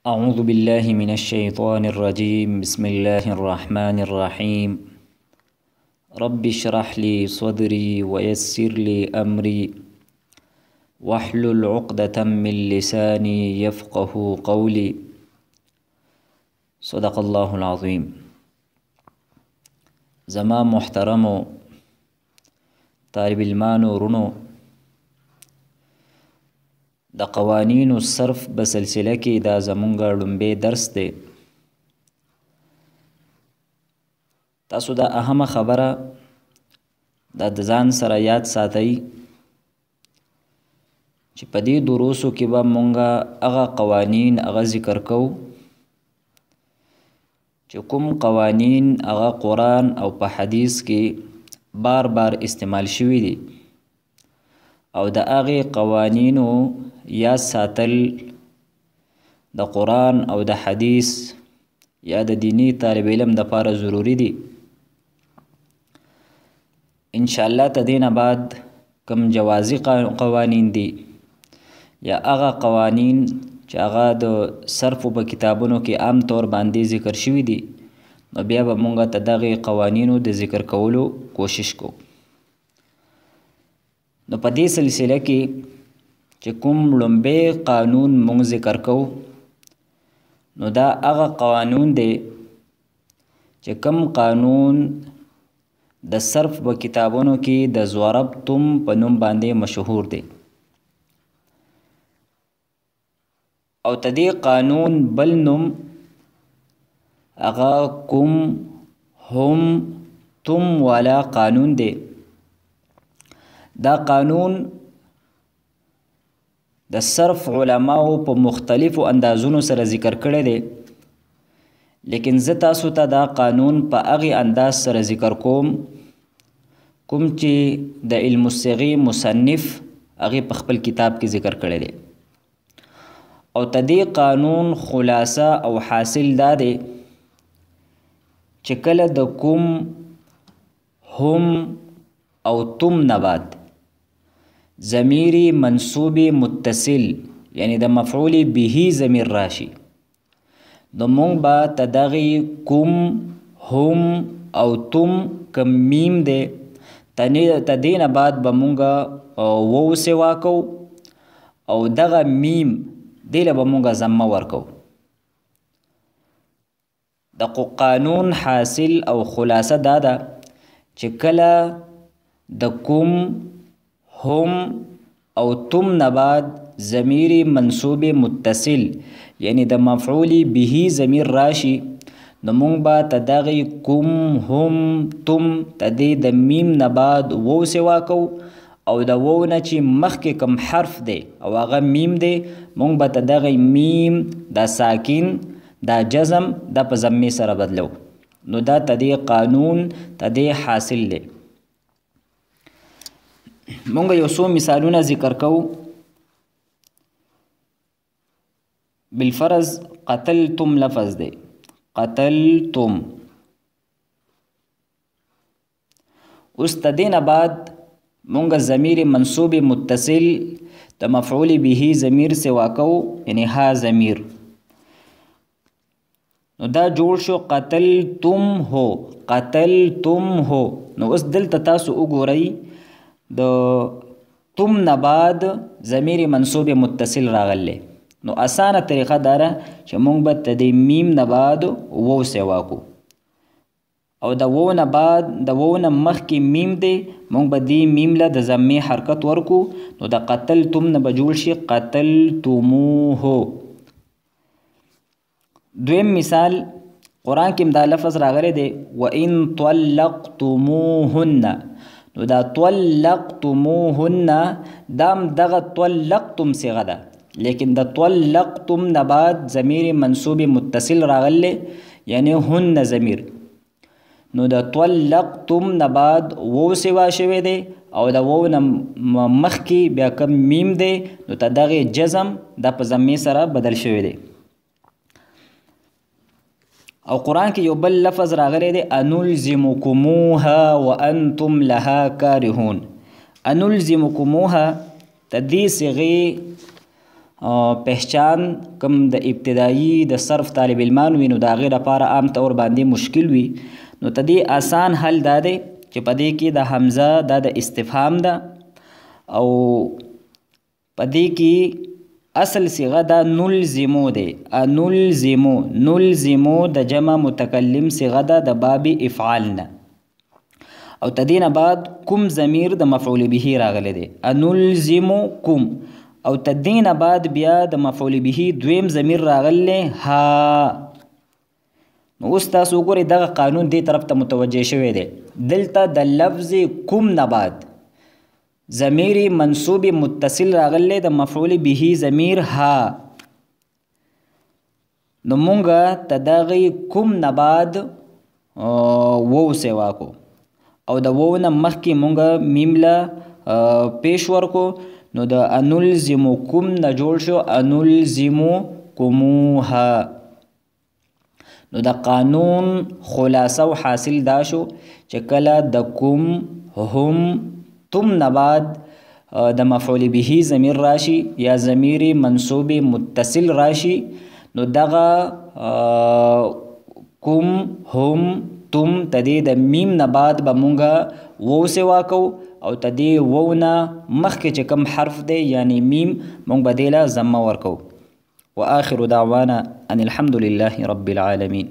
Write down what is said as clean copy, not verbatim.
أعوذ بالله من الشيطان الرجيم. بسم الله الرحمن الرحيم. رب اشرح لي صدري ويسر لي أمري واحلل عقدة من لساني يفقه قولي. صدق الله العظيم. زما محترمو طالب المانو رونو، د قوانینو صرف بسلسله کې دا زمونږ لومبی درس دی. تاسو دا اهمه خبره دا د ځان سره یاد ساتئ چې په دې دروسو کې به مونږ هغه قوانین هغه ذکر کوو چې کوم قوانین هغه قرآن او په حدیث کې بار بار استعمال شوي دي او د هغې قوانینو یا ساتل د قرآن او د حدیث یا د دینی طالب علم د پاره ضروری دي. انشاءالله تدین بعد کم جوازی قوانین دي یا هغه قوانین چې هغه د صرف په کتابونو کې عام طور باندې ذکر شوي دي، نو بیا به مونږ ته دغه قوانینو د ذکر کولو کوشش کوو. نو په دې سلسله کې چې کوم لومبی قانون مونږ ذکر کوو، نو دا هغه قانون دی چې کوم قانون د صرف په کتابونو کې د ضربتم په نوم باندې مشهور دی، او تدې قانون بل نوم هغه کوم هم تم والا قانون دی. دا قانون د صرف علماو په مختلفو اندازونو سره ذکر کړی دی، لیکن زه تاسو ته دا قانون په هغې انداز سره ذکر کوم چې د علم الصغی مصنف هغې په خپل کتاب کې ذکر کړی دی. او تدې قانون خلاصه او حاصل دا دی چې کله د کوم هم او تم نه بعد ضمیری منصوب متصل یعنی د مفعول به ضمیر راشي، نو مونږ به تدغې کوم هم او تم کم میم دی تدې نه بعد به مونږ وو سوا کو او دغه میم دې له به مونږ ضمه ورکو. د قانون حاصل او خلاصه دا ده چې کله د کوم هم او تم نه بعد ضمیر منصوب متصل یعنی د مفعول به ضمیر راشي، نو مونږ به تدغې کوم هم تم تدې د میم نه بعد وو سوا کو او د وو نه چې مخکې کم حرف دی او هغه میم دی، مونږ به تدغې میم دا ساکن دا جزم دا په ضمې سره بدلو. نو دا تدې قانون تدې حاصل دی. مونږ یو څو مثالونه ذکر کوو. بالفرض قتلتم لفظ دی، قتلتم. اوس تدې نه بعد مونږ ضمیر منصوب متصل د مفعول به ضمیر سوا کوو یعنی ها ضمیر، نو دا جوړ شو قتلتم هو، قتلتم هو. نو اوس دلته تاسو وګورئ د تم نه بعد ضمیر منصوب متصل راغلی، نو اسانه طریقه داره چې مونږ به تدې میم نه بعد وو سوا کو او د وو نه بعد د وو نه مخکې میم دی، مونږ به دې میم له د ضمې حرکت ورکو، نو د قتلتم نه به جوړ شي قتلتموه. دویم مثال قرآن کې دا لفظ راغلی دی وَإِن طَلَّقْتُمُوهُنَّ، نو دا طلقتموهن دام دغه طلقتم صيغه ده، لیکن د طلقتم نه بعد ضمیر منصوب متصل راغلی یعنی هن ضمیر، نو د طلقتم نه بعد وو سوا شوی دی او د وو نه مخکې بیا کم میم دی، نو ته دغې جزم دا په ضمې سره بدل شوی دی. او قرآن کې یو بل لفظ راغلی دی انلزمکموها وانتم لها کارهون. انلزمکموها تدې صیغې پہچان کم د ابتدایي د صرف طالب علمان وي نو د هغې لپاره عام طور باندې مشکل وي، نو د دې آسان حل دا دی چې په دې کې د حمزه دا د استفهام ده او په دې کې اصل صیغه دا نلزمو دی. نلزمو د جمع متکلم صیغه ده د باب افعال نه، او تدې نه بعد کوم ضمیر د مفعول به راغلی دی، انلزمکم، او تدې نه بعد بیا د مفعول به دویم ضمیر راغلی ها. نو اوس تاسو وګورئ دغه قانون دې طرف ته متوجه شوی دی. دلته د لفظ کوم نه بعد ضمیر منصوب متصل راغلی د مفعول به ضمیر ها، نو مونږ ته دغه کوم نه بعد وو سیوا کو او د وو نه مخکې مونږ میم له پیش ورکو، نو د انلزمکم نه جوړ شو انلزمکموها. نو د قانون خلاصه او حاصل دا شو چې کله د کوم هم تم نه بعد د مفعول به ضمیر راشي یا ضمیر منصوب متصل راشي، نو دغه کوم هم تم تدې د میم نه بعد به مونږ وو سوا کو، او تدې وو نه مخکې چې کوم حرف دی یعنی میم مونږ به دې له ضمه ورکو. وآخر دعوانا ان الحمد لله رب العالمين.